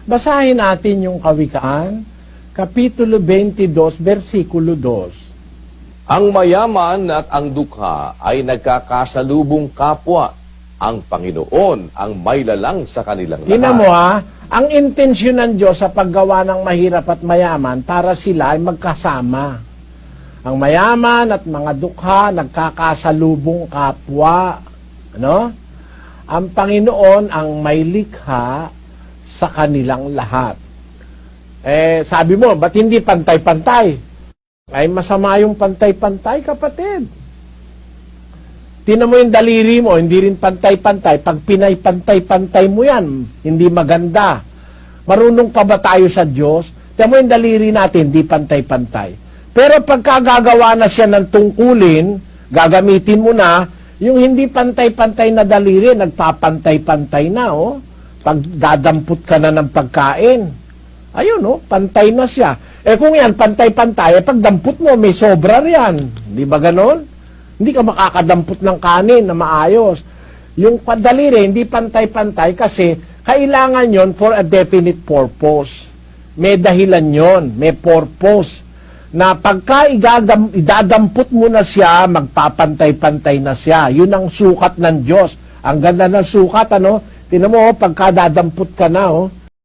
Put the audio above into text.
Basahin natin yung Kawikaan, Kapitulo 22, versikulo 2. Ang mayaman at ang dukha ay nagkakasalubong kapwa. Ang Panginoon ang maylalang sa kanilang lahat. Tingnan mo ang intensyon ng Diyos sa paggawa ng mahirap at mayaman para sila ay magkasama. Ang mayaman at mga dukha nagkakasalubong kapwa. Ano? Ang Panginoon ang may likha sa kanilang lahat. Sabi mo, ba't hindi pantay-pantay? Ay masama yung pantay-pantay, kapatid. Tingnan mo yung daliri mo, hindi rin pantay-pantay. Pag pinay-pantay-pantay mo yan, hindi maganda. Marunong pa ba tayo sa Diyos? Tingnan mo yung daliri natin, hindi pantay-pantay. Pero pagka gagawa na siya ng tungkulin, gagamitin mo na, yung hindi pantay-pantay na daliri, nagpapantay-pantay na, oh. Pag dadampot ka na ng pagkain, ayun, oh, pantay na siya. Kung yan, pantay-pantay, pag dampot mo, may sobra riyan. Di ba ganon? Hindi ka makakadampot ng kanin na maayos. Yung daliri, hindi pantay-pantay kasi kailangan yon for a definite purpose. May dahilan yon, may purpose. Na pagka idadampot mo na siya, magpapantay-pantay na siya. Yun ang sukat ng Diyos. Ang ganda ng sukat, ano? Tingnan mo, pagka dadampot ka na, oh.